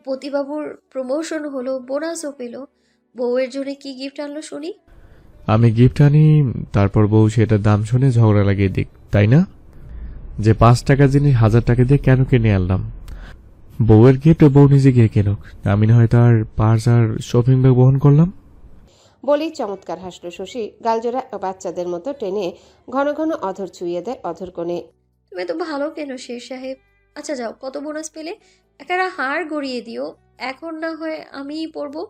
পতিবাবুর promotion হলো, বোনাসও পেল, বউয়ের জন্য কি গিফট আনলো শুনি। আমি গিফট আনি, তারপর বউ সেটার দাম শুনে ঝগড়া লাগিয়ে দিক, তাই না? যে 5 টাকার জিনিস 1000 টাকা দিয়ে কেন কিনে আনলাম? বউয়ের গিফট বউ নিজে গিয়ে কেনুক, আমি না হয় তার পার্স আর শপিং ব্যাগ বহন করলাম। বলেই চমৎকার হাসল শশী, গালজোড়া বাচ্চাদের মতো টেনে ঘন ঘন অধর ছুঁয়ে দেয় অধর কোণে। তুমি তো ভালো কেন শের সাহেব। আচ্ছা যাও, কত বোনাস পেলে? একটা হাড় গড়িয়ে দিও। এখন না হয় আমিই পরবো,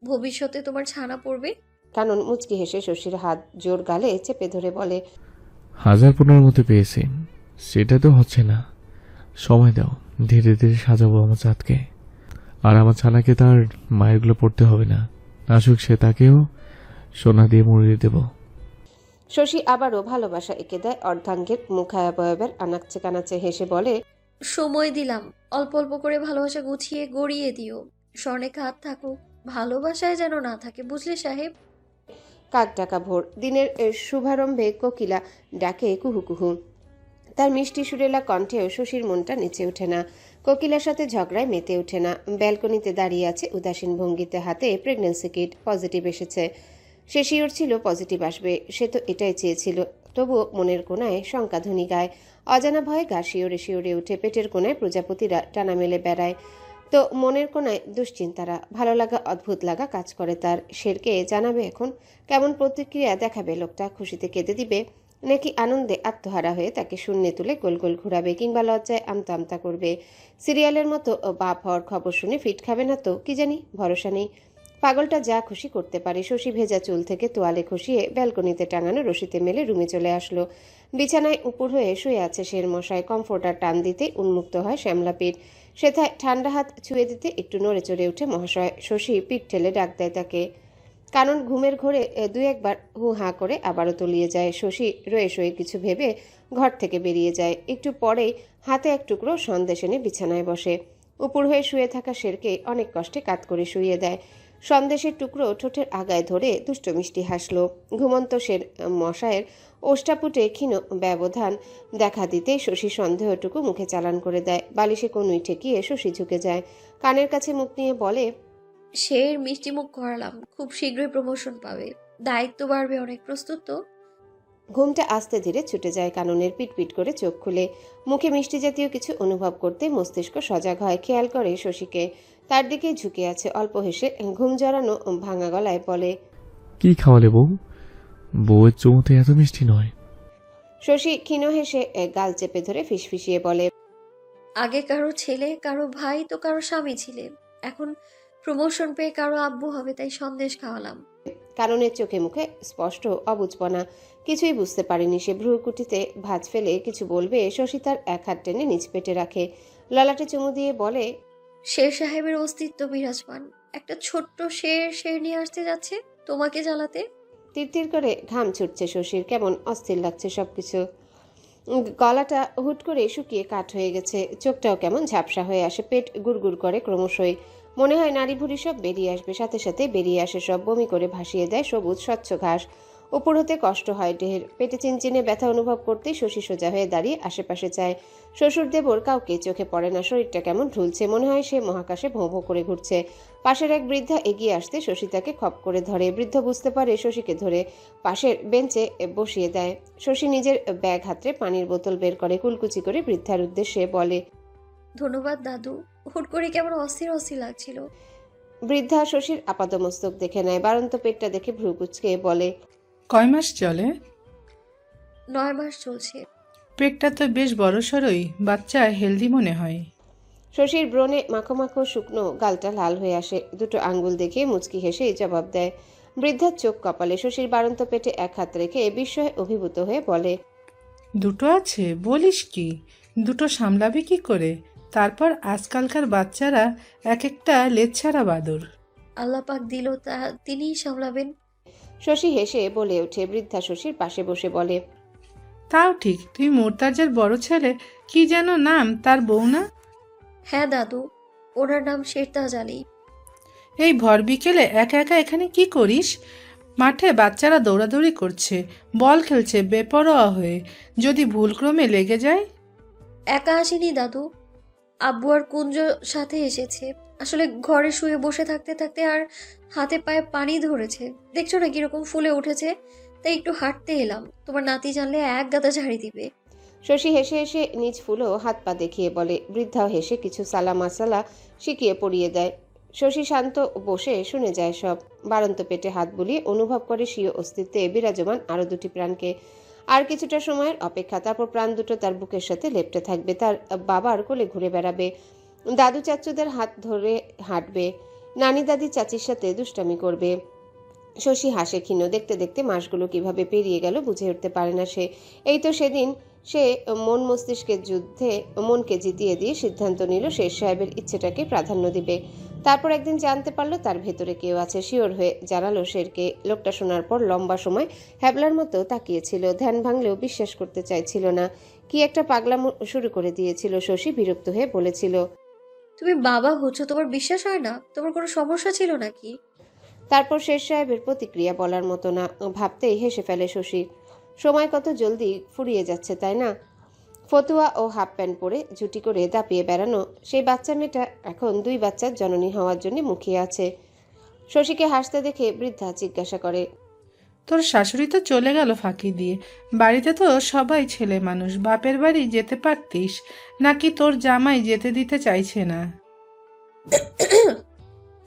ভবিষ্যতে তোমার ছানা পড়বে। কানন মুচকি হেসে শশীর হাত জোর গালে চেপে ধরে বলে, 1015 মতো পেয়েছি, সেটা তো হচ্ছে না। সময় দাও, ধীরে ধীরে সাজাবো আমার চাঁদকে। আর আমার ছানাকে তার মায়েরগুলো পড়তে হবে না, আসুক সে, তাকেও সোনা দিয়ে মুড়িয়ে দেব। শশী আবারও ভালোবাসা এঁকে দেয় অর্ধাঙ্গের মুখায়াবয়বের আনাচে কানাচে হেসে বলে, সময় দিলাম, অল্প অল্প করে ভালোবাসা গুছিয়ে গড়িয়ে দিও। স্বর্ণে খাত থাকুক, ভালোবাসায় যেন না থাকে, বুঝলে সাহেব? কাক ডাকা ভোর, দিনের শুভারম্ভে কোকিলা ডাকে কুহু কুহু। তার মিষ্টি সুরেলা কণ্ঠেও শশীর মনটা নেচে ওঠে না। কোকিলার সাথে ঝগড়ায় মেতে ওঠে না। ব্যালকনিতে দাঁড়িয়ে আছে উদাসীন ভঙ্গিতে, হাতে প্রেগন্যান্সি কিট। পজিটিভ এসেছে। সে শিওর ছিল পজিটিভ আসবে, সে তো এটাই চেয়েছিল। তবুও মনের কোনায় শঙ্কাধ্বনি গায়। অজানা ভয়ে গা শিওরে শিওরে উঠে, পেটের কোনায় প্রজাপতিরা টানা মেলে বেড়ায়। তো মনের কোনায় দুশ্চিন্তারা। ভালো লাগা অদ্ভুত লাগা কাজ করে তার। শেরকে জানাবে এখন? কেমন প্রতিক্রিয়া দেখাবে লোকটা? খুশিতে কেঁদে দিবে, নাকি আনন্দে আত্মহারা হয়ে তাকে শূন্যে তুলে গোল গোল ঘুরাবে, কিংবা লজ্জায় আমতা আমতা করবে? সিরিয়ালের মতো বাপ হওয়ার খবর শুনে ফিট খাবে না তো? কি জানি, ভরসা নেই। পাগলটা যা খুশি করতে পারে। শশী ভেজা চুল থেকে তোয়ালে খসিয়ে ব্যালকনিতে টাঙানো রশিতে মেলে রুমে চলে আসলো। বিছানায় উপর হয়ে শুয়ে আছে শের মশাই। কমফোর্টার টান দিতে উন্মুক্ত হয় শ্যামলা পিঠ। সেথায় ঠান্ডা হাত ছুঁয়ে দিতে একটু নড়ে চড়ে ওঠে মহাশয়। শশী পিঠ ঠেলে ডাক দেয় তাকে। কানন ঘুমের ঘোরে দু একবার হু হাঁ করে আবারও তলিয়ে যায়। শশী রয়ে শয়ে কিছু ভেবে ঘর থেকে বেরিয়ে যায়। একটু পরেই হাতে এক টুকরো সন্দেশ এনে বিছানায় বসে। উপর হয়ে শুয়ে থাকা শেরকে অনেক কষ্টে কাত করে শুইয়ে দেয়। সন্দেশের টুকরো ঠোঁটের আগায় ধরে দুষ্ট মিষ্টি হাসল। ঘুমন্ত শের মশায়ের ওষ্ঠাপুটে ক্ষীণ ব্যবধান দেখা দিতেই শশী সন্দেহটুকু মুখে চালান করে দেয়। বালিশে কনুই ঠেকিয়ে শশী ঝুঁকে যায়। কানের কাছে মুখ নিয়ে বলে, শের মিষ্টি মুখ করালাম, খুব শীঘ্রই প্রমোশন পাবে, দায়িত্ব বাড়বে অনেক। প্রস্তুত তো? ঘুমটা আস্তে ধীরে ছুটে যায় কাননের। পিটপিট করে চোখ খুলে মুখে মিষ্টি জাতীয় কিছু অনুভব করতে মস্তিষ্ক সজাগ হয়। খেয়াল করে শশীকে, তার দিকে ঝুঁকে আছে। অল্প হেসে ঘুম জড়ানো ভাঙা গলায় বলে, কি খাওয়ালে বউ? বউয়ের চুমুতে এত মিষ্টি নয়। শশী ক্ষীণ হেসে গাল চেপে ধরে ফিসফিসিয়ে বলে, আগে কারো ছেলে, কারো ভাই, তো কারো স্বামী ছিলে, এখন প্রমোশন পেয়ে কারো আব্বু হবে, তাই সন্দেশ খাওয়ালাম। কাননের চোখে মুখে স্পষ্ট অবুঝপনা। কিছুই বুঝতে পারেনি সে। ভ্রুকুটিতে ভাঁজ ফেলে কিছু বলবে, শশী তার এক হাত টেনে নিচ পেটে রাখে। ললাটে চুমু দিয়ে বলে, শের সাহেবের অস্তিত্ব বিরাজমান, একটা ছোট্ট শের শের নিয়ে আসতে যাচ্ছে তোমাকে জ্বালাতে। তিরতির করে ঘাম ছুটছে শশীর। কেমন অস্থির লাগছে সবকিছু। গলাটা হুট করে শুকিয়ে কাঠ হয়ে গেছে। চোখটাও কেমন ঝাপসা হয়ে আসে। পেট গুড়গুড় করে ক্রমশই। মনে হয় নাড়ি ভুড়ি সব বেরিয়ে আসবে। সাথে সাথে বেরিয়ে আসে সব। বমি করে ভাসিয়ে দেয় সবুজ স্বচ্ছ ঘাস। উপর হতে কষ্ট হয় দেহের। পেটে চিনচিনে ব্যথা অনুভব করতেই শশী সোজা হয়ে দাঁড়িয়ে আশেপাশে চায়। শ্বশুর দেবর কাউকে চোখে পড়ে না। শরীরটা কেমন ঢুলছে, মনে হয় সে মহাকাশে ভোঁ ভোঁ করে ঘুরছে। পাশের এক বৃদ্ধা এগিয়ে আসতে শশী তাকে খপ করে ধরে। বৃদ্ধ বুঝতে পারে শশীকে ধরে পাশের বেঞ্চে বসিয়ে দেয়। শশী নিজের ব্যাগ হাতড়ে পানির বোতল বের করে কুলকুচি করে বৃদ্ধার উদ্দেশ্যে বলে, ধন্যবাদ দাদু, হুট করে কেমন অস্থির অস্থির লাগছিল। বৃদ্ধা শশীর আপাদমস্তক দেখে নেয়। বাড়ন্ত পেটটা দেখে ভ্রু কুচকে বলে, কয় মাস চলে? 9 মাস চলছে। পেটটা তো বেশ বড়সড়ই, বাচ্চা হেলদি মনে হয়। শশীর ব্রণে মাখো মাখো শুকনো গালটা লাল হয়ে আসে। দুটো আঙ্গুল দেখিয়ে মুচকি হেসে জবাব দেয়। বৃদ্ধার চোখ কপালে। শশীর বাড়ন্ত পেটে এক হাত রেখে বিস্ময়ে অভিভূত হয়ে বলে, দুটো আছে বলিস কি? দুটো সামলাবি কি করে? তারপর আজকালকার বাচ্চারা এক একটা লেচ্ছাড়া বাদর। আল্লাহ পাক দিল, তা তিনিই সামলাবেন। শশী হেসে বলে ওঠে। বৃদ্ধা শশীর পাশে বসে বলে, তাও ঠিক, তুই মোর্তাজার বড় ছেলে, কি যেন নাম তার, বউ না? হ্যাঁ দাদু, ওনার নাম শেরতাজ আলী। এই ভর বিকেলে একা একা এখানে কি করিস? মাঠে বাচ্চারা দৌড়াদৌড়ি করছে, বল খেলছে বেপরোয়া হয়ে, যদি ভুলক্রমে লেগে যায়? একা আসেনি দাদু, আব্বু আর কুঞ্জ সাথে এসেছে। আসলে ঘরে শুয়ে বসে থাকতে থাকতে আর হাতে পায়ে পানি ধরেছে, দেখছো না কিরকম ফুলে উঠেছে, তাই একটু হাঁটতে এলাম। তোমার নাতি জানলে এক গাদা ঝাড়ি দিবে। শশী হেসে হেসে নিজ ফুলো হাত পা দেখিয়ে বলে। বৃদ্ধাও হেসে কিছু সালা মাসালা শিখিয়ে পড়িয়ে দেয়। শশী শান্ত বসে শুনে যায় সব। বাড়ন্ত পেটে হাত বুলিয়ে অনুভব করে স্বীয় অস্তিত্বে বিরাজমান আরো দুটি প্রাণকে। আর কিছুটা সময়ের অপেক্ষা, তারপর প্রাণ দুটো তার বুকের সাথে লেপ্টে থাকবে, তার বাবার কোলে ঘুরে বেড়াবে, দাদু চাচুদের হাত ধরে হাঁটবে, নানি দাদি চাচির সাথে দুষ্টামি করবে। শশী হাসে ক্ষীণ। দেখতে দেখতে মাসগুলো কিভাবে পেরিয়ে গেল বুঝে উঠতে পারে না সে। এই তো সেদিন সে মন মস্তিষ্কের যুদ্ধে মনকে জিতিয়ে দিয়ে সিদ্ধান্ত নিল শের সাহেবের ইচ্ছেটাকে প্রাধান্য দিবে। তারপর একদিন জানতে পারলো তার ভেতরে কেউ আছে। শিওর হয়ে জানালো শেরকে। লোকটা শোনার পর লম্বা সময় হ্যাবলার মতো তাকিয়েছিল। ধ্যান ভাঙলেও বিশ্বাস করতে চাইছিল না। কি একটা পাগলামো শুরু করে দিয়েছিল। শশী বিরক্ত হয়ে বলেছিল, তুমি বাবা হচ্ছ, তোমার বিশ্বাস হয় না? তোমার কোনো সমস্যা ছিল নাকি? তারপর শের সাহেবের প্রতিক্রিয়া বলার মতো না। ভাবতেই হেসে ফেলে শশী। সময় কত জলদি ফুরিয়ে যাচ্ছে, তাই না? ফতুয়া ও হাফ প্যান্ট পরে ঝুটি করে দাপিয়ে বেড়ানো সেই বাচ্চা মেয়েটা এখন 2 বাচ্চার জননী হওয়ার জন্য মুখিয়ে আছে। শশীকে হাসতে দেখে বৃদ্ধা জিজ্ঞাসা করে, তোর শাশুড়ি তো চলে গেল ফাঁকি দিয়ে। বাড়িতে তো সবাই ছেলে মানুষ, বাপের বাড়ি যেতে পারতিস। নাকি তোর জামাই যেতে দিতে চাইছে না?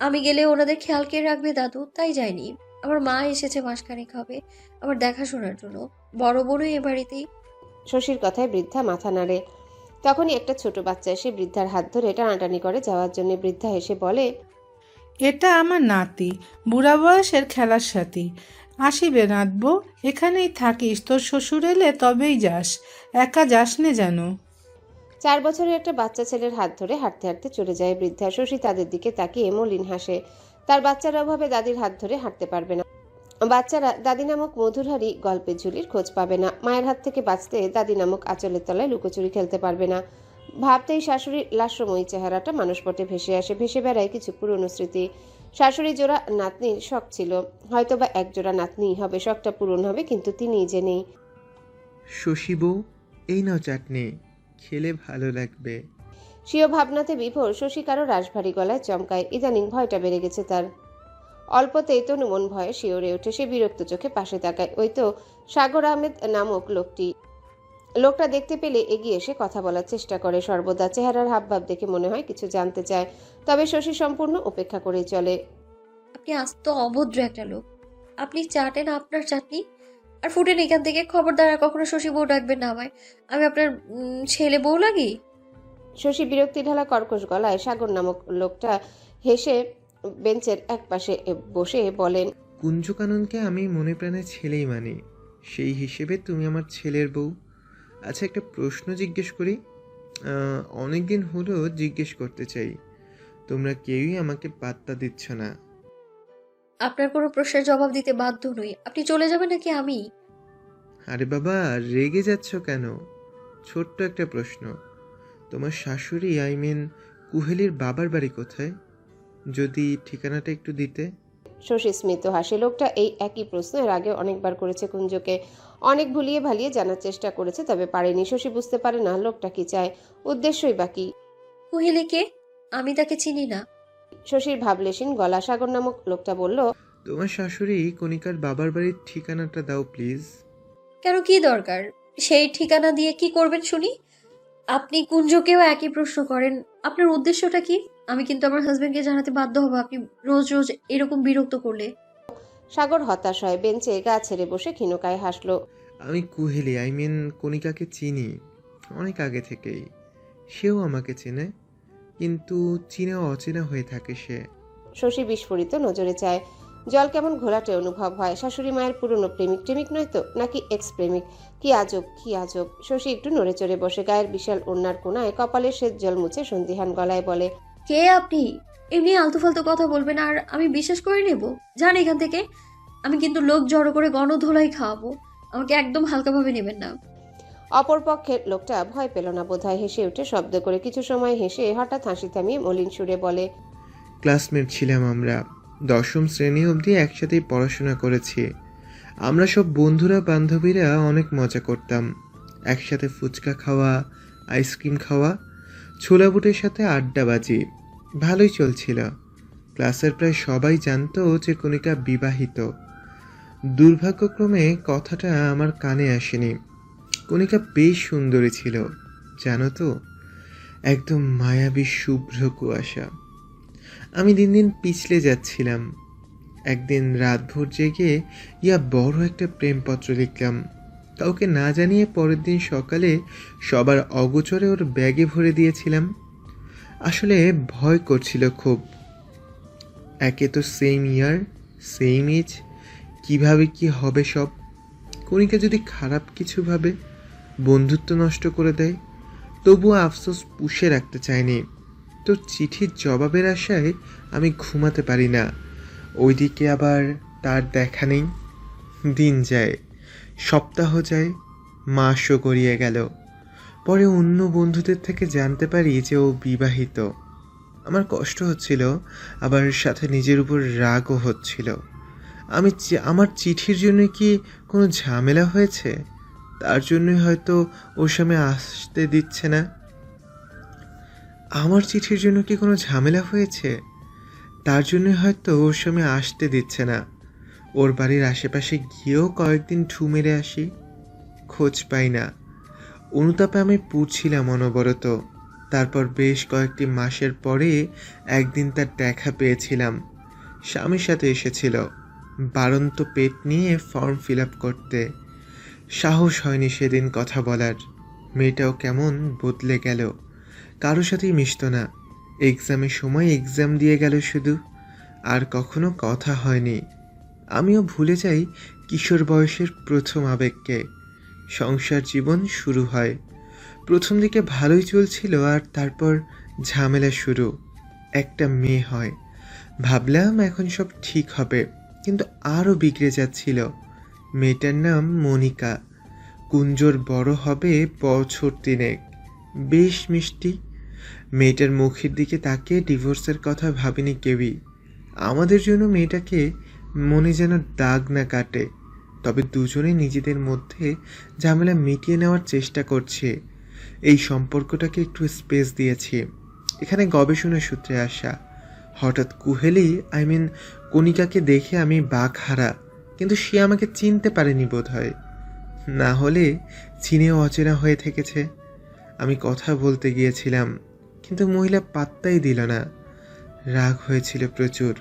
আমি গেলে ওনাদের খেয়াল কে রাখবে দাদু, তাই যায়নি। আমার মা এসেছে মাসখানেক হবে আমার দেখাশোনার জন্য। বড় বোনই এ বাড়িতেই। শশীর কথায় বৃদ্ধা মাথা নাড়ে। তখনই একটা ছোট বাচ্চা এসে বৃদ্ধার হাত ধরে টানাটানি করে যাওয়ার জন্য। বৃদ্ধা হেসে বলে, এটা আমার নাতি, বুড়া বয়সের খেলার সাথী। আসিবে নাতবো, এখানেই থাকিস। তোর শ্বশুর এলে তবেই যাস, একা যাস নে যেন। 4 বছরের একটা বাচ্চা ছেলের হাত ধরে হাঁটতে হাঁটতে চলে যায় বৃদ্ধা। শশী তাদের দিকে তাকিয়ে মলিন হাসে। তার বাচ্চারা অভাবে দাদির হাত ধরে হাঁটতে পারবে না। বাচ্চারা দাদি নামক মধুরহারি গল্পের ঝুলির খোঁজ পাবে না। মায়ের হাত থেকে বাঁচতে দাদি নামক আঁচলের তলায় লুকোচুরি খেলতে পারবে না। ভাবতেই শাশুড়ির লাস্যময়ী চেহারাটা মানুষপটে ভেসে আসে। ভেসে বেড়ায় কিছু পুরনো স্মৃতি। শাশুড়ি জোড়া নাতনির শখ ছিল, হয়তোবা এক জোড়া নাতনিই হবে। শখটা পূরণ হবে, কিন্তু তিনিই যে নেই। শশী বউ, এই নাও চাটনি, খেলে ভালো লাগবে। স্বীয় ভাবনাতে বিভোর শশী কারো রাশভারী গলায় চমকায়। ইদানিং ভয়টা বেড়ে গেছে তার। অল্পতেই তনুমন ভয়ে শিওরে ওঠে। সে বিরক্ত চোখে পাশে তাকায়। ওই তো সাগর আহমেদ নামক লোকটা দেখতে পেলে এগিয়ে এসে কথা বলার চেষ্টা করে। সর্বদা চেহারার হাবভাব দেখে মনে হয় কিছু জানতে চায়, তবে শশী সম্পূর্ণ উপেক্ষা করেই চলে। আপনি আস্ত অভদ্র একটা লোক। আপনি চাটেন আপনার চাটনি আর ফুটেন এখান থেকে। খবরদার আর কখনো শশী বউ ডাকবেন না আমায়। আমি আপনার ছেলে বউ লাগি? শশী বিরক্তি ঢালা কর্কশ গলায় সাগর নামক লোকটা হেসে বেঞ্চের একপাশে বসে বলেন, কুঞ্জকাননকে আমি মনে প্রাণে ছেলেই মানি, সেই হিসেবে তুমি আমার ছেলের বউ। আচ্ছা, একটা প্রশ্ন জিজ্ঞেস করি। অনেক দিন হলো জিজ্ঞেস করতে চাই, তোমরা কেউই আমাকে পাত্তা দিচ্ছ না। আপনার কোনো প্রশ্নের জবাব দিতে বাধ্য নই। আপনি চলে যাবেন নাকি আমি? আরে বাবা, রেগে যাচ্ছ কেন? ছোট্ট একটা প্রশ্ন, তোমার শাশুড়ি কুহেলির বাবার বাড়ি কোথায়? যদি ঠিকানাটা একটু দিতে। শশী স্মিত হাসে। লোকটা এই একই প্রশ্ন এর আগে অনেকবার করেছে কুঞ্জকে। অনেক ভুলিয়ে ভালিয়ে জানার চেষ্টা করেছে, তবে পারেনি। শশী বুঝতে পারে না লোকটা কি চায়, উদ্দেশ্যই বাকি। কুহেলিকে? আমি তাকে চিনি না। শশীর ভাবলেশীন গলা। সাগর নামক লোকটা বলল, তোমার শাশুড়ি কণিকার বাবার বাড়ির ঠিকানাটা দাও প্লিজ। কেন, কি দরকার? সেই ঠিকানা দিয়ে কি করবেন শুনি? আপনি কুঞ্জকেও একই প্রশ্ন করেন। আপনার উদ্দেশ্যটা কি? আমি কিন্তু আমার হাজবেন্ডকে জানাতে বাধ্য হব আপনি রোজ রোজ এরকম বিরক্ত করলে। সাগর হতাশ হয়। বেঞ্চে গা ছেড়ে বসে ক্ষীণকায় হাসলো। আমি কুহেলি কণিকাকে চিনি অনেক আগে থেকেই। সেও আমাকে চেনে, কিন্তু চিনা অচেনা হয়ে থাকে সে। শশী বিস্ফোরিত নজরে চায়। জল কেমন ঘোলাটে অনুভব হয়। শাশুড়ি মায়ের পুরনো প্রেমিক টেমিক নয় তো, নাকি এক্স প্রেমিক? কি আজব, কি আজব। শশী একটু নড়ে চড়ে বসে। গায়ের বিশাল ওড়নার কোনায় কপালে শ্বেত জল মুছে সন্দিহান গলায় বলে, কে আপনি? এমনি আলতু ফালতু কথা বলবেন আর আমি বিশ্বাস করে নেব? যান এখান থেকে। আমি কিন্তু লোক জড়ো করে গণধোলাই খাওয়াবো। আমাকে একদম হালকাভাবে নেবেন না। অপর পক্ষের লোকটা ভয় পেল না বোধহয়। হেসে উঠে শব্দ করে কিছু সময় হেসে হঠাৎ হাসি থামিয়ে মলিন সুরে বলে, ক্লাসমেট ছিলাম আমরা, 10ম শ্রেণী অবধি একসাথেই পড়াশোনা করেছি। আমরা সব বন্ধুরা বান্ধবীরা অনেক মজা করতাম, একসাথে ফুচকা খাওয়া, আইসক্রিম খাওয়া। ছোলা বুটের সাথে আড্ডাবাজি ভালোই চলছিল। ক্লাসের প্রায় সবাই জানতো যে কণিকা বিবাহিত। দুর্ভাগ্যক্রমে কথাটা আমার কানে আসেনি। কণিকা বেশ সুন্দরী ছিল, জানো তো, একদম মায়াবী শুভ্র কুয়াশা। আমি দিন দিন পিছলে যাচ্ছিলাম। একদিন রাতভর জেগে বড় একটা প্রেমপত্র লিখলাম। কাউকে না জানিয়ে পরের দিন সকালে সবার অগোচরে ওর ব্যাগে ভরে দিয়েছিলাম। আসলে ভয় করছিল খুব। একে তো সেম ইয়ার, সেম এজ, কিভাবে কি হবে সব। কণিকা যদি খারাপ কিছু ভাবে, বন্ধুত্ব নষ্ট করে দেয়, তবুও আফসোস পুষে রাখতে চাইনি। তোর চিঠির জবাবের আশায় আমি ঘুমাতে পারি না। ওইদিকে আবার তার দেখা নেই। দিন যায়, সপ্তাহ যায়, মাসও গড়িয়ে গেল। পরে অন্য বন্ধুদের থেকে জানতে পারি যে ও বিবাহিত। আমার কষ্ট হচ্ছিল, আবার সাথে নিজের উপর রাগও হচ্ছিল। আমার চিঠির জন্য কি কোনো ঝামেলা হয়েছে? তার জন্যই হয়তো ওর সামনে আসতে দিচ্ছে না। আমার চিঠির জন্য কি কোনো ঝামেলা হয়েছে? তার জন্যই হয়তো ওর সামনে আসতে দিচ্ছে না। ওর বাড়ির আশেপাশে গিয়েও কয়েকদিন ঠু মেরে আসি, খোঁজ পাই না। অনুতাপে আমি পুড়ছিলাম অনবরত। তারপর বেশ কয়েকটি মাসের পরে একদিন তার দেখা পেয়েছিলাম। স্বামীর সাথে এসেছিল, বাড়ন্ত পেট নিয়ে ফর্ম ফিল আপ করতে। সাহস হয়নি সেদিন কথা বলার। মেয়েটাও কেমন বদলে গেল, কারোর সাথেই মিশত না। এক্সামের সময় এক্সাম দিয়ে গেল শুধু, আর কখনো কথা হয়নি। আমিও ভুলে যাই কিশোর বয়সের প্রথম আবেগকে। সংসার জীবন শুরু হয়। প্রথম দিকে ভালোই চলছিল, আর তারপর ঝামেলা শুরু। একটা মেয়ে হয়, ভাবলাম এখন সব ঠিক হবে, কিন্তু আরও বিগড়ে যাচ্ছিল। মেয়েটার নাম মনিকা। কুঞ্জর বড় হবে বছর তিনেক। বেশ মিষ্টি। মেয়েটার মুখের দিকে তাকিয়ে ডিভোর্সের কথা ভাবিনি কেউই। আমাদের জন্য মেয়েটাকে মনে যেন দাগ না কাটে। তবে দুজনে নিজেদের মধ্যে ঝামেলা মিটিয়ে নেওয়ার চেষ্টা করছে। এই সম্পর্কটাকে একটু স্পেস দিয়েছি। এখানে গবেষণা সূত্রে আসা। হঠাৎ কুহেলি কণিকাকে দেখে আমি বাকহারা, কিন্তু সে আমাকে চিনতে পারেনি বোধ হয়। না হলে চিনেও অচেনা হয়ে থেকেছে। আমি কথা বলতে গিয়েছিলাম, কিন্তু মহিলা পাত্তাই দিল না। রাগ হয়েছিল প্রচুর।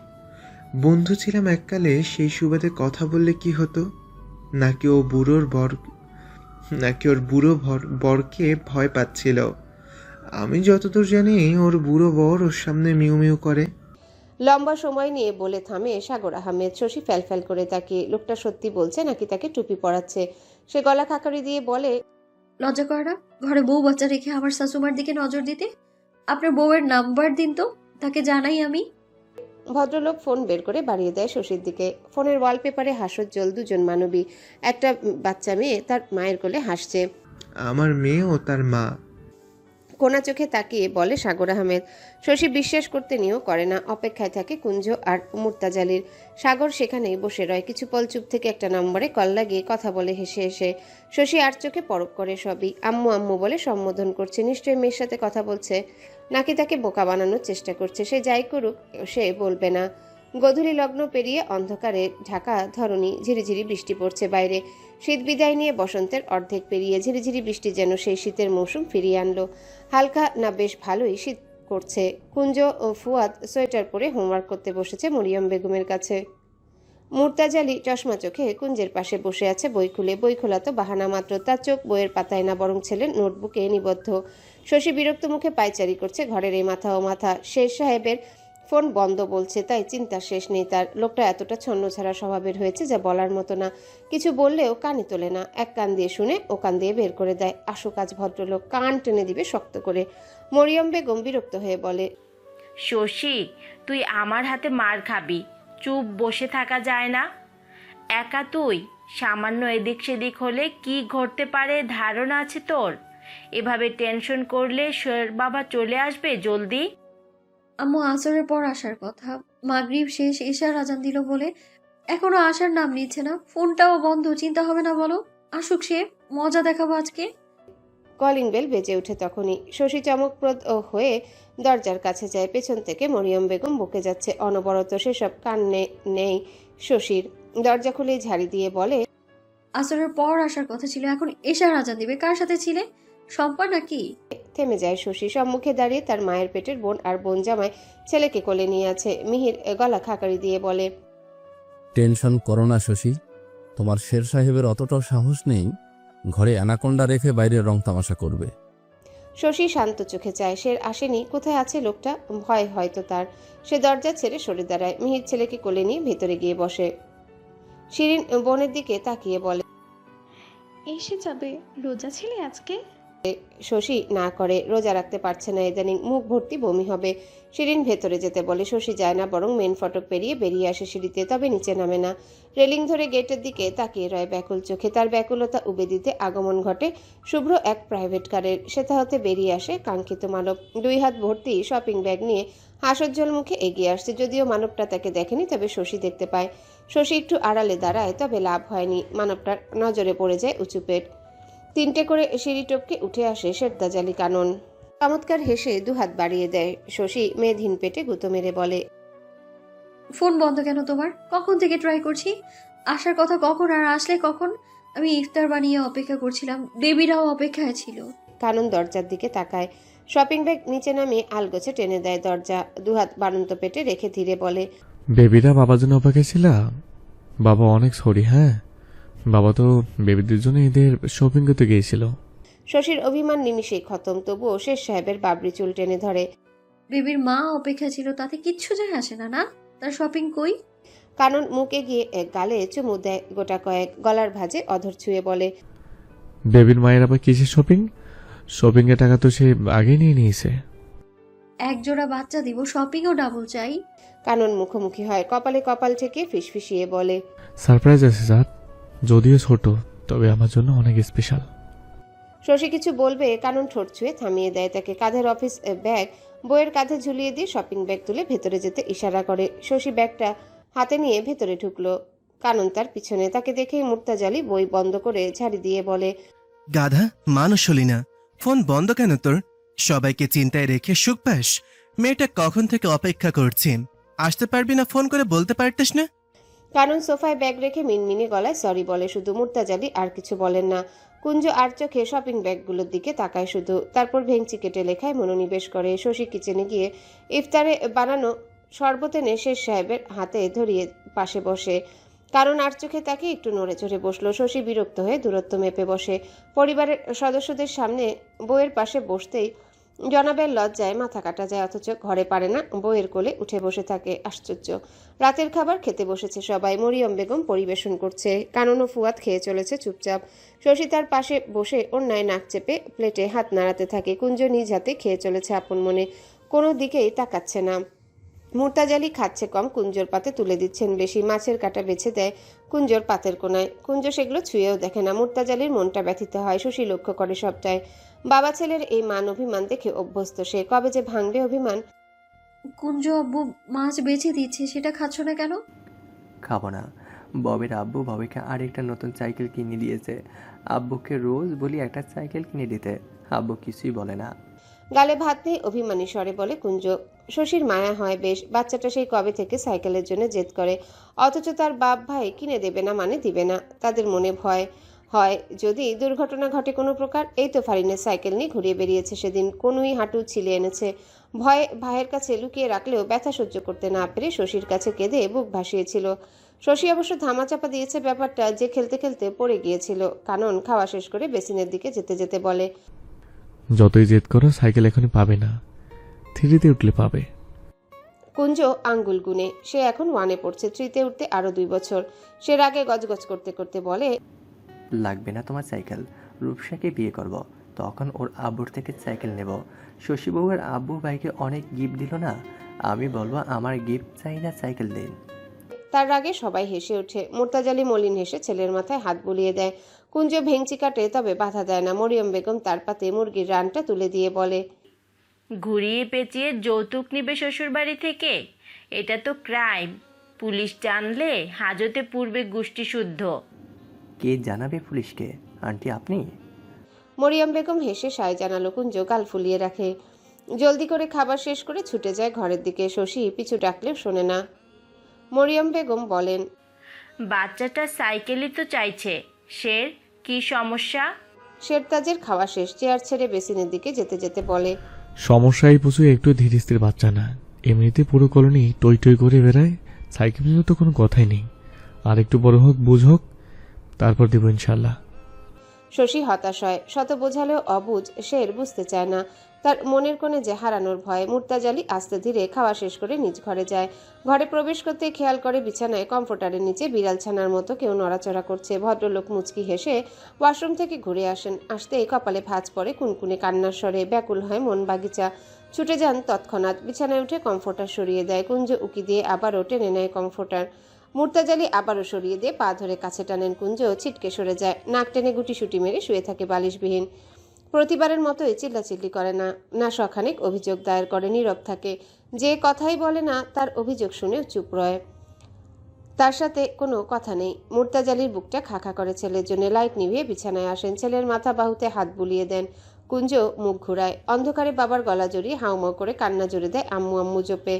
বন্ধু ছিলাম এককালে, সেই সুবাদে কথা বললে কি হতো? নাকি ও ওর বরকে ভয় পাচ্ছিল। আমি যতদূর জানি ওর বুড়ো বর ওর সামনে মিউ মিউ করে। লম্বা সময় নিয়ে বলে থামে সাগর আহমেদ। শশী ফ্যালফ্যাল করে তাকে, লোকটা সত্যি বলছে নাকি তাকে টুপি পরাচ্ছে। সে গলা খাকারি দিয়ে বলে, লজ্জা করে না ঘরে বউ বাচ্চা রেখে আমার শাশুমার দিকে নজর দিতে? আপনার বউয়ের নাম্বার দিন তো, তাকে জানাই আমি। ভদ্রলোক ফোন বের করে বাড়িয়ে দেয় শশীর দিকে। ফোনের ওয়ালপেপারে হাস্যোজ্জ্বল দুজন মানবী। একটা বাচ্চা মেয়ে তার মায়ের কোলে হাসছে। আমার মেয়ে ও তার মা। কোনা চোখে তাকিয়ে বলে সাগর আহমেদ। শশী বিশ্বাস করতে নিয়েও করে না। অপেক্ষায় থাকে কুঞ্জ আর মুর্তাজালির। সাগর সেখানেই বসে রয়। কিছু পল চুপ থেকে একটা নম্বরে কল লাগিয়ে কথা বলে হেসে হেসে। শশী আর চোখে পরখ করে সবই। আম্মু আম্মু বলে সম্বোধন করছে। নিশ্চয়ই মেয়ের সাথে কথা বলছে, নাকি তাকে বোকা বানানোর চেষ্টা করছে। সে যাই করুক, সে বলবে না। গোধূলি লগ্ন পেরিয়ে অন্ধকারে ঢাকা ধরণী। ঝিরিঝিরি বৃষ্টি পড়ছে বাইরে। শীত বিদায় নিয়ে বসন্তের অর্ধেক পেরিয়ে ঝিরিঝিরি বৃষ্টি যেন সেই শীতের মৌসুম ফিরিয়ে আনলো। হালকা না বেশ ভালোই শীত করছে। কুঞ্জ ও ফুয়াদ সোয়েটার পরে হোমওয়ার্ক করতে বসেছে মরিয়ম বেগমের কাছে। মুর্তাজালি চশমা চোখে কুঞ্জের পাশে বসে আছে বই খুলে। বই খোলা তো বাহানা মাত্র, তার চোখ বইয়ের পাতায় না, বরং ছেলের নোটবুকে নিবদ্ধ। শশী বিরক্ত মুখে পায়চারি করছে ঘরের এই মাথা ও মাথা। শেষ সাহেবের ফোন বন্ধ বলছে, তাই চিন্তার শেষ নেই তার। লোকটা এতটা ছন্নছাড়া স্বভাবের হয়েছে যা বলার মতো না। কিছু বললেও কানে তোলে না। এক কান দিয়ে শুনে ও কান দিয়ে বের করে দেয়। আসো কাজ ভদ্রলোক, কান টেনে দিবে শক্ত করে। মরিয়ম বেগম বিরক্ত হয়ে বলে, শশী, তুই আমার হাতে মার খাবি। চুপ বসে থাকা যায় না? একা তুই, সামান্য এদিক সেদিক হলে কি ঘটতে পারে ধারণা আছে তোর? এভাবে টেনশন করলে শোয়ের বাবা চলে আসবে জলদি। আম্মু আসরের পর আসার কথা, মাগরিব শেষ, এশার আজান দিল বলে এখনো আসার নাম নিচ্ছে না। ফোনটাও বন্ধ, চিন্তা হবে না বলো? আসুক সে, মজা দেখাবো আজকে। কলিং বেল বেজে ওঠে তখনই। শশী চমকপ্রদ হয়ে দরজার কাছে যায়। পেছন থেকে মরিয়ম বেগম বকে যাচ্ছে অনবরত, সেসব কানে নেই শশীর। দরজা খুলেই ঝাড়ি দিয়ে বলে, আসরের পর আসার কথা ছিল, এখন এশার আজান দিবে। কার সাথে ছিলে? শম্পা নাকি? থেমে যায় শশী। সম্মুখে দাঁড়িয়ে তার মায়ের পেটের বোন আর বোন জামাই ছেলেকে কোলে নিয়ে আছে। মিহির গলা খাকারি দিয়ে বলে, টেনশন করো না শশী, তোমার শের সাহেবের অতটাও সাহস নেই ঘরে অ্যানাকোন্ডা রেখে বাইরে রং তামাশা করবে। শশী শান্ত চোখে চায়। সে আসেনি, কোথায় আছে লোকটা? ভয় হয়তো তার। সে দরজা ছেড়ে সরে দাঁড়ায়। মিহির ছেলেকে কোলে নিয়ে ভেতরে গিয়ে বসে। শিরিন বোনের দিকে তাকিয়ে বলে, এসে যাবে, রোজা ছিলে আজকে? শশী না করে। রোজা রাখতে পারছে না ইদানিং, মুখ ভর্তি বমি হবে। শিরিন ভেতরে যেতে বলে। শশী যায় না, বরং মেন ফটক পেরিয়ে বেরিয়ে আসে সিঁড়িতে, তবে নিচে নামে না। রেলিং ধরে গেটের দিকে তাকিয়ে রয় ব্যাকুল চোখে। তার ব্যাকুলতা উবে দিতে আগমন ঘটে শুভ্র এক প্রাইভেট কারের। সেটা হতে বেরিয়ে আসে কাঙ্ক্ষিত মানব। 2 হাত ভর্তি শপিং ব্যাগ নিয়ে হাসজ্জ্বল মুখে এগিয়ে আসছে। যদিও মানবটা তাকে দেখেনি, তবে শশী দেখতে পায়। শশী একটু আড়ালে দাঁড়ায়, তবে লাভ হয়নি। মানবটার নজরে পড়ে যায় উঁচু পেট। 3টে করে সিঁড়ি টপকে উঠে আসে শেরদাজালি কানন। চমৎকার হেসে 2 হাত বাড়িয়ে দেয়। শশী মেধহীন পেটে গুঁতো মেরে বলে, ফোন বন্ধ কেন তোমার? কখন থেকে ট্রাই করছি। আসার কথা কখন, আর আসলে কখন? আমি ইফতার বানিয়ে অপেক্ষা করছিলাম, বেবিরাও অপেক্ষায় ছিল। কানন দরজার দিকে তাকায়। শপিং ব্যাগ নিচে নামিয়ে আলগোছে টেনে দেয় দরজা। 2 হাত বাড়ন্ত পেটে রেখে ধীরে বলে, বেবিরা বাবার জন্য অপেক্ষা ছিল। বাবা অনেক সরি। হ্যাঁ, বাবা তো বেবিদের জন্য এদের শপিং করতে গিয়েছিল। শশীর অভিমান নিমিষেই খতম। তবুও শেষ সাহেবের বাবরি চুল টেনে ধরে। বেবির মা অপেক্ষা ছিল, তাতে কিচ্ছু যায় আসে না। না, তার শপিং কই? কানন মুখে গিয়ে এক গালে চুমু দেয় গোটা কয়েক। গলার ভাঁজে অধর ছুঁয়ে বলে, বেবির মায়ের আবার কিসের শপিং? শপিং এর টাকা তো সে আগেই নিয়ে নিয়েছে। এক জোড়া বাচ্চা দিব, শপিংও ডাবল চাই। কানন মুখোমুখি হয়। কপালে কপাল থেকে ফিসফিসিয়ে বলে, সারপ্রাইজ আছে স্যার, যদিও ছোট, তবে আমার জন্য অনেক স্পেশাল। শশী কিছু বলবে, কানন ঠোঁট ছুঁয়ে থামিয়ে দেয় তাকে। কাঁধের অফিস ব্যাগ বইয়ের কাঁধে ঝুলিয়ে দিয়ে শপিং ব্যাগ তুলে ভেতরে যেতে ইশারা করে। শশী ব্যাগটা হাতে নিয়ে ভেতরে ঢুকলো। কানন তার পিছনে। তাকে দেখেই মুর্তাজালি বই বন্ধ করে ঝাড়ি দিয়ে বলে, গাধা, মানুষ হলি না। ফোন বন্ধ কেন তোর? সবাইকে চিন্তায় রেখে সুখ পাস? মেয়েটা কখন থেকে অপেক্ষা করছি, আসতে পারবি না? ফোন করে বলতে পারতিস না? কানন সোফায় ব্যাগ রেখে মিনমিনি গলায় সরি বলে শুধু। মুর্তাজালি আর কিছু বলেন না। কুঞ্জ আর চোখে শপিং ব্যাগগুলোর দিকে তাকায় শুধু। তারপর ভেঙচি কেটে লেখায় মনোনিবেশ করে। শশী কিচেনে গিয়ে ইফতারে বানানো শরবত এনে শেষ সাহেবের হাতে ধরিয়ে পাশে বসে। কারণ আর চোখে তাকে একটু নড়ে চড়ে বসলো। শশী বিরক্ত হয়ে দূরত্ব মেপে বসে। পরিবারের সদস্যদের সামনে বইয়ের পাশে বসতেই জনাবের লজ্জায় মাথা কাটা যায়, অথচ ঘরে পারে না। বইয়ের কোলে উঠে বসে থাকে। আশ্চর্য। রাতের খাবার খেতে বসেছে সবাই। মরিয়ম বেগম পরিবেশন করছে। কানন ও ফুয়াদ খেয়ে চলেছে চুপচাপ। শশী তার পাশে বসে অন্যায় নাক চেপে প্লেটে হাত নাড়াতে থাকে। কুঞ্জ নিজ হাতে খেয়ে চলেছে আপন মনে, কোনো দিকেই তাকাচ্ছে না। মুর্তাজালি খাচ্ছে কম, কুঞ্জর পাতে তুলে দিচ্ছেন বেশি। মাছের কাঁটা বেছে দেয় কুঞ্জর পাতের কোনায়। কুঞ্জ সেগুলো ছুঁয়েও দেখে না। মুর্তাজালির মনটা ব্যথিত হয়। শশী লক্ষ্য করে সবটাই। বাবা ছেলের এই মান অভিমান দেখে অভ্যস্ত সে। কবে যে ভাঙবে অভিমান। কুঞ্জ আব্বু মাছ বেছে দিচ্ছে, সেটা খাচ্ছ না কেন? খাবো না। ববের আব্বু ববিকে আরেকটা নতুন সাইকেল কিনে দিয়েছে। আব্বুকে রোজ বলি একটা সাইকেল কিনে দিতে, আব্বু কিছুই বলে না। গালে ভাত নেই অভিমানী স্বরে বলে কুঞ্জ। শশীর মায়া হয় বেশ। বাচ্চাটা সেই কবে থেকে সাইকেলের জন্য জেদ করে, অথচ তার বাপ ভাই কিনে দেবে না মানে দিবে না। তাদের মনে ভয় হয় যদি দুর্ঘটনা ঘটে কোনো প্রকার। এই তো ফারিনের সাইকেল নিয়ে ঘুরিয়ে বেরিয়েছে সেদিন। কোনোই হাঁটু ছিলে এনেছে। ভয়ে ভাইয়ের কাছে লুকিয়ে রাখলেও ব্যথা সহ্য করতে না পেরে শশীর কাছে কেঁদে বুক ভাসিয়েছিল। শশী অবশ্য ধামাচাপা দিয়েছে ব্যাপারটা, যে খেলতে খেলতে পড়ে গিয়েছিল। কানন খাওয়া শেষ করে বেসিনের দিকে যেতে যেতে বলে, যতই জেদ করো সাইকেল এখনই পাবে না, 3তে উঠলে পাবে। কুঞ্জ আঙ্গুল গুনে। সে এখন 1-এ পড়ছে, 3তে উঠতে আরো 2 বছর। সে রাগে গজগজ করতে করতে বলে, লাগবে না তোমার সাইকেল, রূপসাকে বিয়ে করব, তখন ওর আব্বুর থেকে সাইকেল নেব। শশী বউয়ের আব্বু ভাইকে অনেক গিফট দিল না, আমি বলবো আমার গিফট চাই না, সাইকেল দিন। তার রাগে সবাই হেসে ওঠে। মুর্তাজালি মলিন হেসে ছেলের মাথায় হাত বুলিয়ে দেয়। কুঞ্জ ভেঙচি কাটে, তবে বাধা দেয় না। মরিয়ম বেগম তার পাতে মুরগির রানটা তুলে দিয়ে বলে, ঘুরিয়ে পেঁচিয়ে যৌতুক নিবে শ্বশুরবাড়ি থেকে? এটা তো ক্রাইম। পুলিশ জানলে হাজতে পূর্বে গোষ্ঠী শুদ্ধ। কে জানাবে পুলিশকে? আন্টি আপনি? মরিয়ম বেগম হেসে সায় জানালো। কুঞ্জ গাল ফুলিয়ে রাখে। জলদি করে খাবার শেষ করে ছুটে যায় ঘরের দিকে। শশী পিছু ডাকলেও শোনে না। মরিয়ম বেগম বলেন, বাচ্চাটা সাইকেলই তো চাইছে। শের, কি সমস্যা? শেরতাজের খাওয়া শেষ। চেয়ার ছেড়ে বেসিনের দিকে যেতে যেতে বলে, সমস্যাই পুচু একটু ধীর স্থির বাচ্চা না, এমনিতে পুরো কলোনি টই টই করে বেড়ায়, সাইকেলেরও তো কোনো কথাই নেই। আর একটু বড় হোক, বুঝ হোক, তারপর দেব ইনশাল্লাহ। শশী হতাশ হয়। শত বোঝালেও অবুঝ শের বুঝতে চায় না। তার মনের কোণে যে হারানোর ভয়। মুর্তাজালি আস্তে ধীরে খাওয়া শেষ করে নিজ ঘরে যায়। ঘরে প্রবেশ করতে খেয়াল করে বিছানায় কমফোর্টারের নিচে বিড়াল ছানার মতো কেউ নড়াচড়া করছে। ভদ্রলোক মুচকি হেসে ওয়াশরুম থেকে ঘুরে আসেন। আসতেই কপালে ভাঁজ পড়ে কুনকুনে কান্নার স্বরে। ব্যাকুল হয় মন বাগিচা। ছুটে যান তৎক্ষণাৎ। বিছানায় উঠে কমফোর্টার সরিয়ে দেয়। কুঞ্জ উকি দিয়ে আবারও টেনে নেয় কমফোর্টার। মুর্তাজালি আবারও সরিয়ে দিয়ে পা ধরে কাছে টানেন। কুঞ্জ ছিটকে সরে যায়। নাক টেনে গুটিসুটি মেরে শুয়ে থাকে বালিশবিহীন। প্রতিবারের মতোই চিল্লাচিল্লি করে না, না শখানেক অভিযোগ দায়ের করে। নীরব থাকে। যে কথাই বলে না, তার অভিযোগ শুনেও চুপ রয়। তার সাথে কোনো কথা নেই। মুর্তাজালির বুকটা খাখা করে ছেলের জন্য। লাইট নিভিয়ে বিছানায় আসেন। ছেলের মাথা বাহুতে হাত বুলিয়ে দেন। কুঞ্জ মুখ ঘুরায়। অন্ধকারে বাবার গলা জড়িয়ে হাউমাউ করে কান্না জুড়ে দেয় আম্মু আম্মু জপে।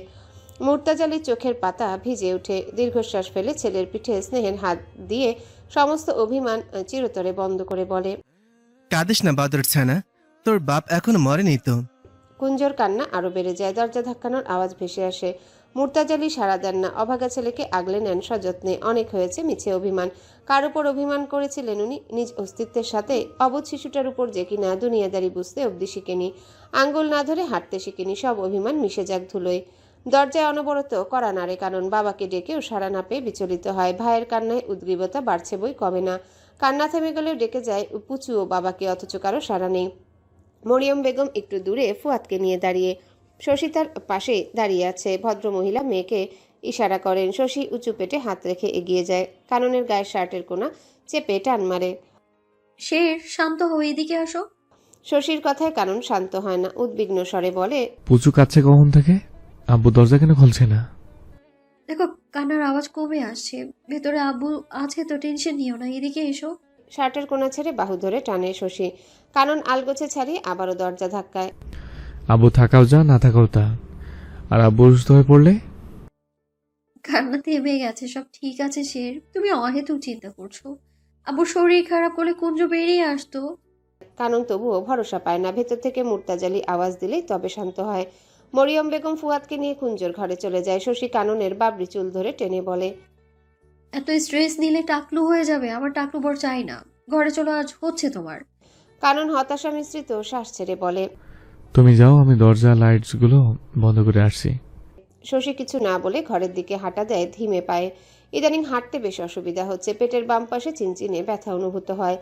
মুর্তাজালির চোখের পাতা ভিজে ওঠে। দীর্ঘশ্বাস ফেলে ছেলের পিঠে স্নেহের হাত দিয়ে সমস্ত অভিমান চিরতরে বন্ধ করে বলে, কাঁদিস না বাদর ছানা, তোর বাপ এখনো মরেনি তো। কুঞ্জর কান্না আরো বেড়ে যায়। দরজা ধাক্কানোর আওয়াজ ভেসে আসে। মুর্তাজালি সাড়া দেন না। অভাগা ছেলেকে আগলে নেন সযত্নে। অনেক হয়েছে মিছে অভিমান। কার উপর অভিমান করেছিলেন উনি? নিজ অস্তিত্বের সাথে। অবুধ শিশুটার উপর যে কিনা দুনিয়াদারি বুঝতে অবধি শিখেনি, আঙ্গুল না ধরে হাঁটতে শিখেনি। সব অভিমান মিশে যাক ধুলোয়। দরজায় অনবরত কড়া নাড়ে। কারণ বাবাকে ডেকেও সাড়া না পেয়ে বিচলিত হয়। ভাইয়ের কান্নায় উদ্গ্রীবতা বাড়ছে বই কমে না। কান্না থেমে গেলেও ডেকে যায় পুচু ও বাবাকে, অথচ কারো সাড়া নেই। মরিয়ম বেগম একটু দূরে ফুয়াদকে নিয়ে দাঁড়িয়ে। শশী তার পাশে দাঁড়িয়ে আছে। ভদ্রমহিলা মেয়েকে ইশারা করেন। শশী উঁচু পেটে হাত রেখে এগিয়ে যায়। কাননের গায়ের শার্টের কোনা চেপে টান মারে। শের, শান্ত হও, এদিকে আসো। শশীর কথায় কানন শান্ত হয় না। উদ্বিগ্ন স্বরে বলে, পুচু কাচ্ছে কখন থেকে? আব্বু দরজা কেন খুলছে না? দেখো, কান্নার আওয়াজ কমে আসছে। ভেতরে আব্বু আছে তো, টেনশন নিও না, এদিকে এসো। শার্টের কোনা ছেড়ে বাহু ধরে টানে শশী। কানন আলগোছে ছাড়িয়ে আবারও দরজা ধাক্কায়। আব্বু থাকাও যা, না থাকাও তা। আর আব্বু অসুস্থ হয়ে পড়লে? কান্না থেমে গেছে, সব ঠিক আছে শের। তুমি অহেতুক চিন্তা করছো। আব্বুর শরীর খারাপ করলে কুঞ্জ বেরিয়ে আসতো। কানন তবুও ভরসা পায় না। ভেতর থেকে মুর্তাজালি আওয়াজ দিলেই তবে শান্ত হয়। মরিয়ম বেগম ফুয়াদকে নিয়ে কুঞ্জর ঘরে চলে যায়। শশী কাননের বাবরি চুল ধরে টেনে বলে, এত স্ট্রেস নিলে টাকলু হয়ে যাবে। আমার টাকলু বর চাই না। ঘরে চলো, আজ হচ্ছে তোমার। কানন হতাশা মিশ্রিত শ্বাস ছেড়ে বলে, তুমি যাও, আমি দরজা লাইটসগুলো বন্ধ করে আসছি। শশী কিছু না বলে ঘরের দিকে হাঁটা দেয় ধীমে পায়ে। ইদানিং হাঁটতে বেশ অসুবিধা হচ্ছে। পেটের বাম পাশে চিনচিনে ব্যথা অনুভূত হয়।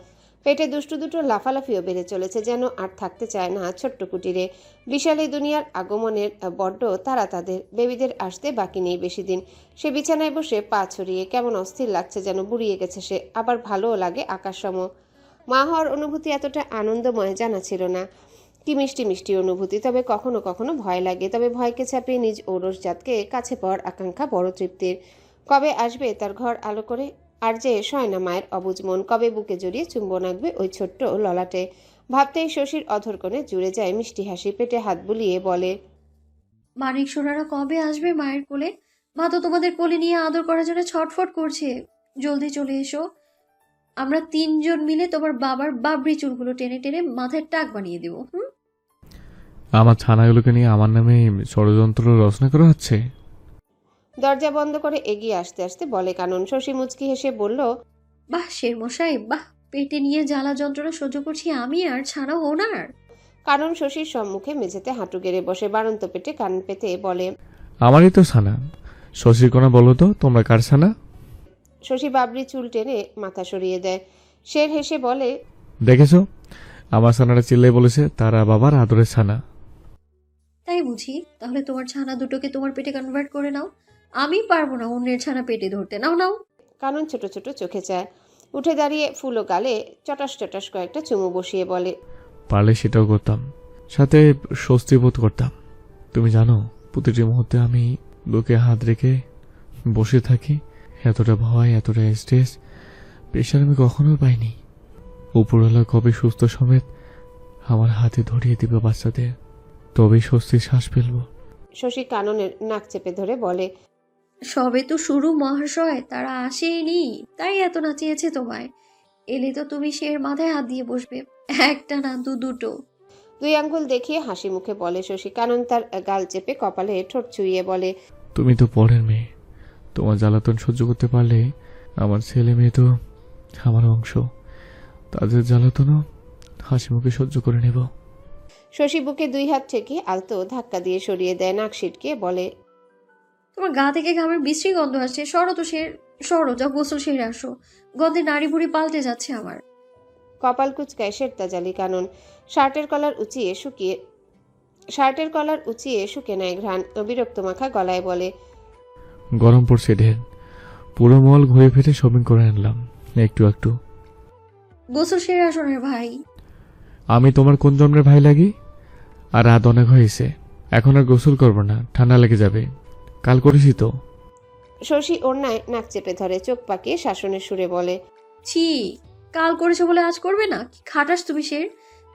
পেটে দুষ্টু দুটো লাফালাফিও বেড়ে চলেছে, যেন আর থাকতে চায় না ছোট্ট কুটিরে। বিশাল এই দুনিয়ার আগমনের বড্ড তারা তাদের। বেবিদের আসতে বাকি নেই বেশি দিন। সে বিছানায় বসে পা ছড়িয়ে কেমন অস্থির লাগছে, যেন বুড়িয়ে গেছে সে। আবার ভালোও লাগে আকাশসম। মা হওয়ার অনুভূতি এতটা আনন্দময় জানা ছিল না। কি মিষ্টি মিষ্টি অনুভূতি। তবে কখনো কখনো ভয় লাগে। তবে ভয়কে ছাপিয়ে নিজ ঔরস জাতকে কাছে পাওয়ার আকাঙ্ক্ষা বড় তৃপ্তির। কবে আসবে তার ঘর আলো করে? আর যে সয় না মায়ের অবুঝ মন। কবে বুকে জড়িয়ে চুম্বন আঁকবে ওই ছোট্ট ললাটে? ভাবতেই শশীর অধর কোণে জুড়ে যায় মিষ্টি হাসি। পেটে হাত বুলিয়ে বলে, মানিক সোনারা কবে আসবে মায়ের কোলে? মা তো তোমাদের কোলে নিয়ে আদর করার জন্য ছটফট করছে। জলদি চলে এসো। আমরা তিনজন মিলে তোমার বাবার বাবরি চুলগুলো টেনে টেনে মাথায় টাক বানিয়ে দেবো। আমার ছানাগুলোকে নিয়ে আমার নামে ষড়যন্ত্র রচনা করা হচ্ছে। দরজা বন্ধ করে এগিয়ে আসতে আসতে বলে কানন। শশী মুচকি হেসে বলল, বাহ শের মশাই, বাহ। পেটে নিয়ে জ্বালা যন্ত্রণা সহ্য করছি আমি, আর ছাড়াও ওনার। কানন শশীর সম্মুখে মেঝেতে হাঁটু গেড়ে বসে বাড়ন্ত পেটে কান পেতে বলে, আমারই তো ছানা। শশীর কোনা বলো তো, তোমরা কার ছানা? শশী বাবরি চুল টেনে মাথা সরিয়ে দেয়। শের হেসে বলে, দেখেছো, আমার ছানারা চিল্লাই বলেছে তারা বাবার আদরের ছানা। তাই বুঝি? তাহলে তোমার ছানা দুটোকে তোমার পেটে কনভার্ট করে নাও। আমি পারবো না অন্যের ছানা পেটে ধরতে। নাও নাও। কানন ছোট ছোট চোখে চায়। উঠে দাঁড়িয়ে ফুলো গালে চটাস চটাস কয়েকটা চুমু বসিয়ে বলে, পারলে সেটাও করতাম, সাথে স্বস্তি বোধ করতাম। তুমি জানো, প্রতিটি মুহূর্তে আমি বুকে হাত রেখে বসে থাকি। এতটা ভয়, এতটা স্ট্রেস, প্রেশার আমি কখনো পাইনি। উপরওয়ালা কবে সুস্থ সমেত আমার হাতে ধরিয়ে দিবে বাচ্চাদের, তবেই স্বস্তির শ্বাস ফেলবো। শশী কাননের নাক চেপে ধরে বলে, সবে তো শুরু মহাশয়, তারা আসেনি তাই এত নাচিয়েছে তোমায়। এলে তো তুমি সের মাথায় হাত দিয়ে বসবে, একটা না দুটো। 2 আঙ্গুল দেখিয়ে হাসি মুখে বলে শশী। কানন তার গাল চেপে কপালে ঠোঁট ছুঁয়ে বলে, তুমি তো পরের মেয়ে, তোমার জ্বালাতন সহ্য করতে পারলে আমার ছেলে মেয়ে তো আমার অংশ, তাদের জ্বালাতনও হাসি মুখে সহ্য করে নেব। শশী বুকে 2 হাত ঠেকিয়ে আলতো ধাক্কা দিয়ে সরিয়ে দেয়, নাক সিটকে বলে, তোমার গা থেকে ঘামের বিশ্রী গন্ধ আসছে, সরো তো সের, সরো, যা গোসল সেরে আসো। গন্ধে নাড়ি বুড়ি পাল্টে যাচ্ছে আমার। কপাল কুচকায় শেরতাজালি কানন। শার্টের কলার উঁচিয়ে শুকে নেয় ঘ্রাণ। বিরক্ত মাখা গলায় বলে, গরম পড়ছে ঢের, পুরো মল ঘুরে ফিরে শপিং করে আনলাম একটু একটু। গোসল সেরে আসো না ভাই। আমি তোমার কোন জন্মের ভাই লাগি? আর রাত অনেক হয়েছে, এখন আর গোসল করবো না, ঠান্ডা লেগে যাবে। কাল করেছি তো। শশী ওড়নায় নাক চেপে ধরে, চোখ পাকিয়ে শাসনের সুরে বলে, ছি, কাল করেছো বলে আজ করবে না? কি খাটাস তুমি সের।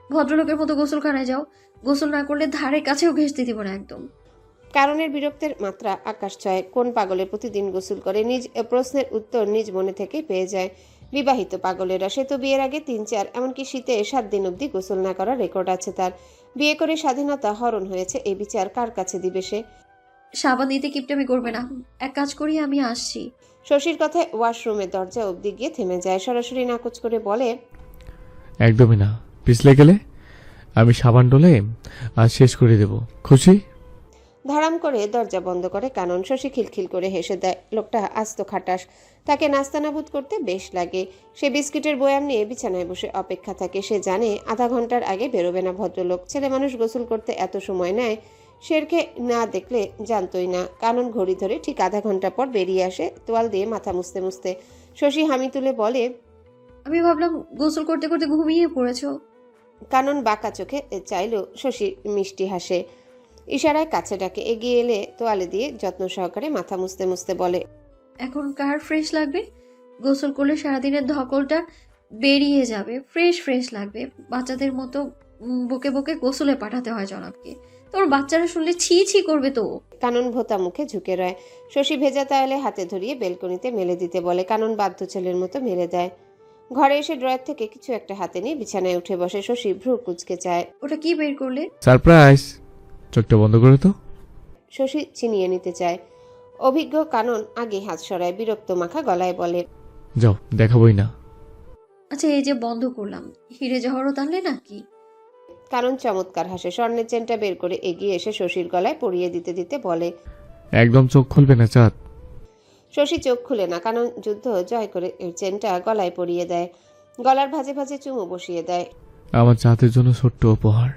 ভদ্রলোকের মতো গোসলখানায় যাও, গোসল না করলে ধারের কাছেও ঘেঁষতে দিব না একদম। কারণের বিরক্তের মাত্রা আকাশ ছয়। কোন পাগলে প্রতিদিন গোসল করে? নিজ প্রশ্নের উত্তর নিজ মনে থেকেই পেয়ে যায়। বিবাহিত পাগলেরা, সে তো বিয়ের আগে 3-4 এমনকি শীতে 7 দিন অবধি গোসল না করার রেকর্ড আছে তার। বিয়ে করে স্বাধীনতা হরণ হয়েছে, এই বিচার কার কাছে দিবে সে? সাবান দিতে কিপটামি করবে না, এক কাজ করি, আমি আসছি। শশীর কথায় ওয়াশরুমের দরজা অবধি গিয়ে থেমে যায়। সরাসরি নাকচ করে বলে, একদমই না, পিছলে গেলে আমি সাবান ডলে আজ শেষ করে দেব, খুশি? ধারাম করে দরজা বন্ধ করে কানন। শশী খিলখিল করে হেসে দেয়। লোকটা আস্ত খাটাস, তাকে নাস্তানাবুদ করতে বেশ লাগে। সে বিস্কিটের বয়াম নিয়ে বিছানায় বসে অপেক্ষা থাকে। সে জানে আধা ঘন্টার আগে বেরোবে না ভদ্রলোক। ছেলে মানুষ গোসল করতে এত সময় নেয় শেরকে না দেখলে জানতোই না। কানন ঘড়ি ধরে ঠিক আধা ঘন্টা পর বেরিয়ে আসে, তোয়াল দিয়ে মাথা মুছতে মুছতে। শশী হামি তুলে বলে, আমি ভাবলাম গোসল করতে করতে ঘুমিয়ে পড়েছো। কানন বাঁকা চোখে চাইল। শশী মিষ্টি হাসে, ইশারায় কাছে ডাকে। এগিয়ে এলে তোয়ালে দিয়ে যত্ন সহকারে মাথা মুছতে মুছতে বলে, এখন কার ফ্রেশ লাগবে? গোসল করলে সারাদিনের ধকলটা বেরিয়ে যাবে, ফ্রেশ ফ্রেশ লাগবে। বাচ্চাদের মতো বকে বকে গোসলে পাঠাতে হয় জনাবকে। তোর বাচ্চারা শুনলে ছি ছি করবে তো। কানন ভোতা মুখে ঝুঁকে রয়। শশী ভেজা তাওয়ালে হাতে ধরিয়ে বেলকনিতে মেলে দিতে বলে। কানন বাধ্য ছেলের মতো মেলে দেয়। ঘরে এসে ড্রয়ার থেকে কিছু একটা হাতে নিয়ে বিছানায় উঠে বসে। শশী ভ্রু কুঁচকে চায়। ওটা কি বের করলে? সারপ্রাইজ, চোখটা বন্ধ করে তো। শশী চিনিয়ে নিতে চায়। অভিজ্ঞ কানন আগে হাত সরায়। বিরক্ত মাখা গলায় বলে, যাও, দেখাবই না। আচ্ছা, এই যে বন্ধ করলাম, হিরে জহরত আনলে নাকি? কানন চমৎকার হাসে। স্বর্ণের চেনটা বের করে এগিয়ে এসে শশীর গলায় পরিয়ে দিতে দিতে বলে, একদম চোখ খুলবে না চাঁদ। শশী চোখ খুলে না। কানন যুদ্ধ জয় করে চেনটা গলায় পরিয়ে দেয়। গলার ভাঁজে ভাঁজে চুমু বসিয়ে দেয়। আমার চাঁদের জন্য ছোট্ট উপহার,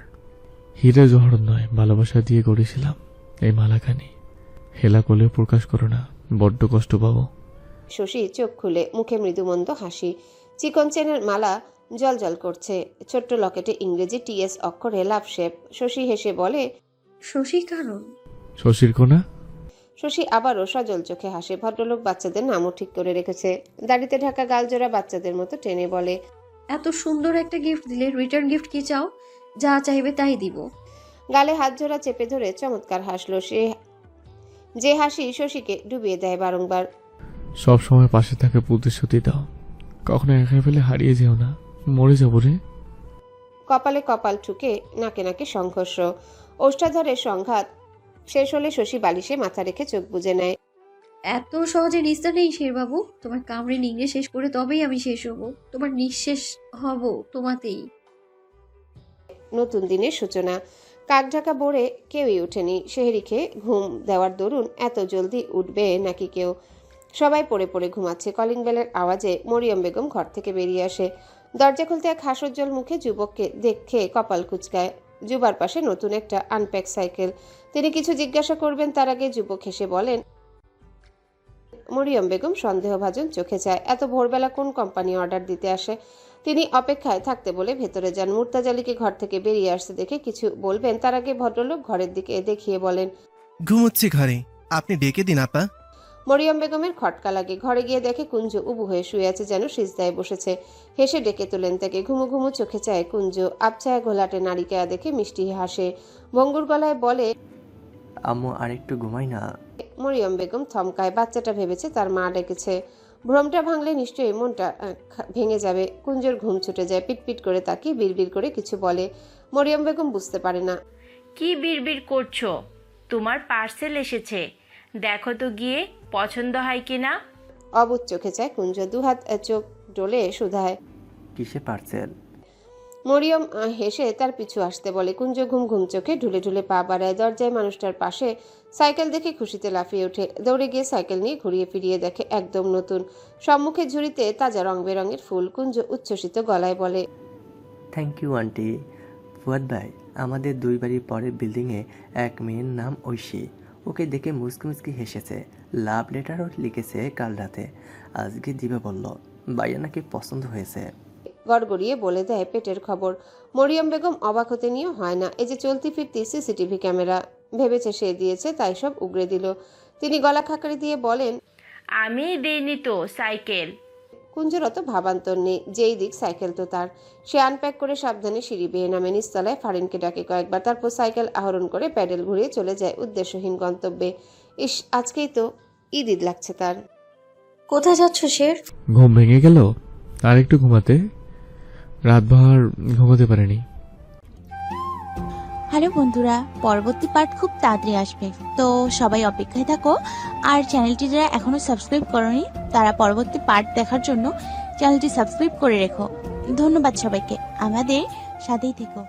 হীরে জহরত নয়, ভালোবাসা দিয়ে গড়েছিলাম এই মালাখানি। হেলা করলেও প্রকাশ করো না, বড্ড কষ্ট পাবো। শশী চোখ খুলে, মুখে মৃদুমন্দ হাসি। চিকন চেনের মালা জলজল করছে। ছোট্ট লকেটে ইংরেজি TS অক্ষরে লাভ শেপ। শশী হেসে বলে, শশী কানন। শশীর কোনা। শশী আবারও সজল চোখে হাসে। ভদ্রলোক বাচ্চাদের নামও ঠিক করে রেখেছে। দাড়িতে ঢাকা গালজোড়া বাচ্চাদের মতো টেনে বলে, এত সুন্দর একটা গিফট দিলে, রিটার্ন গিফট কি চাও? যা চাইবে তাই দিব। গালে হাত জোড়া চেপে ধরে চমৎকার হাসলো সে, যে হাসি শশীকে ডুবিয়ে দেয় বারংবার। সব সময় পাশে থাকা প্রতিশ্রুতি দাও, কখনো একা ফেলে হারিয়ে যেও না, মরে যাবো রে। কপালে কপাল ঠুকে, নাকে নাকে সংঘর্ষ। ওষ্ঠাধরের সংঘাত শেষ হলে শশী বালিশে মাথা রেখে চোখ বুজে নেয়। এত সহজে নিস্তার নেই শেরবাবু। তোমার কামড়ে নিংড়ে শেষ করে তবেই আমি শেষ হব। তোমার নিঃশেষ হব তোমাতেই। নতুন দিনের সূচনা। কাক ঢাকা বোরে কেউই ওঠেনি। সেহরি খেয়ে ঘুম দেওয়ার দরুন এত জলদি উঠবে নাকি কেউ? সবাই পড়ে পড়ে ঘুমাচ্ছে। কলিং বেলের আওয়াজে মরিয়ম বেগম ঘর থেকে বেরিয়ে আসে। দরজা খুলতে এক হাস্যোজ্জ্বল মুখে যুবককে দেখে কপাল কুঁচকায়। যুবার পাশে নতুন একটা আনপ্যাক সাইকেল। তিনি কিছু জিজ্ঞাসা করবেন তার আগে যুবক হেসে বলেন, মরিয়ম বেগম সন্দেহভাজন চোখে চায়। এত ভোরবেলা কোন কোম্পানি অর্ডার দিতে আসে? তিনি অপেক্ষায় থাকতে বলে ভেতরে যান। মুর্তাজালিকে ঘর থেকে বেরিয়ে আসতে দেখে কিছু বলবেন তার আগে ভদ্রলোক ঘরের দিকে দেখিয়ে বলেন, ঘুমোচ্ছি ঘরে, আপনি ডেকে দিন আপা। মরিয়ম বেগমের খটকা লাগে। ঘরে গিয়ে দেখে কুঞ্জ উবু হয়ে শুয়ে আছে, যেন সিজদায় বসেছে। হেসে ডেকে তোলেন তাকে। ঘুমু ঘুমু চোখে চায় কুঞ্জ। আবছায়া ঘোলাটে নারিকেয়া দেখে মিষ্টি হাসে। ভঙ্গুর গলায় বলে, আম্মু আরেকটু ঘুমাই না। মরিয়ম বেগম থমকায়। বাচ্চাটা ভেবেছে তার মা ডেকেছে। ভ্রমটা ভাঙলে নিশ্চয়ই মনটা ভেঙে যাবে। কুঞ্জর ঘুম ছুটে যায়। পিটপিট করে তাকিয়ে বিড়বিড় করে কিছু বলে। মরিয়ম বেগম বুঝতে পারে না। কি বিড়বিড় করছো? তোমার পার্সেল এসেছে, দেখো তো গিয়ে পছন্দ হয় কিনা। অবুজ চোখে চায় কুঞ্জ। দুহাত চোখ ডোলে শুধায়। কিসে পার্সেল? মরিয়ম হেসে তার পিছু আসতে বলে। কুঞ্জ ঘুম ঘুম চোখে ঢুলে ঢুলে পা বাড়ায়। দরজায় মানুষটার পাশে সাইকেল দেখে খুশিতে লাফিয়ে ওঠে। দৌড়ে গিয়ে সাইকেল নিয়ে ঘুরিয়ে ফিরিয়ে দেখে একদম নতুন। সম্মুখে ঝুড়িতে তাজা রং বেরঙের ফুল। কুঞ্জ উচ্ছ্বসিত গলায় বলে, থ্যাংক ইউ আন্টি। ফুয়াদ ভাই, আমাদের 2 বাড়ির পরের বিল্ডিংয়ে এক মেয়ের নাম ঐশী। ওকে দেখে মুচকি মুচকি হেসেছে। লাভ লেটারও লিখেছে কাল রাতে, আজকে দিবে বলল। ভাইয়া নাকি পছন্দ হয়েছে। গড়গড়িয়ে বলে দেয় পেটের খবর। মরিয়ম বেগম অবাক হতে নিয়ে হয় না। এই যে চলতি ফিরতি সিসিটিভি ক্যামেরা ভেবেছে সে দিয়েছে, তাই সব উগরে দিল। তিনি গলা খাকারি দিয়ে বলেন, আমি দেইনি তো সাইকেল। কুঞ্জের অত ভাবান্তর নেই, যেই দিক সাইকেল তো তার। সে আনপ্যাক করে সাবধানে সিঁড়ি বেয়ে নামে। নিচতলায় ফারিনকে ডাকে কয়েকবার, তারপর সাইকেল আহরণ করে প্যাডেল ঘুরিয়ে চলে যায় উদ্দেশ্যহীন গন্তব্যে। ইস, আজকেই তো ঈদ ঈদ লাগছে তার। কোথায় যাচ্ছ শের? ঘুম ভেঙে গেল, আর একটু ঘুমাতে। রাতভর ঘুমাতে পারেনি। হ্যালো বন্ধুরা, পরবর্তী পার্ট খুব তাড়াতাড়ি আসবে, তো সবাই অপেক্ষায় থাকো। আর চ্যানেলটি যারা এখনো সাবস্ক্রাইব করনি তারা পরবর্তী পার্ট দেখার জন্য চ্যানেলটি সাবস্ক্রাইব করে রেখো। ধন্যবাদ সবাইকে, আমাদের সাথেই থেকো।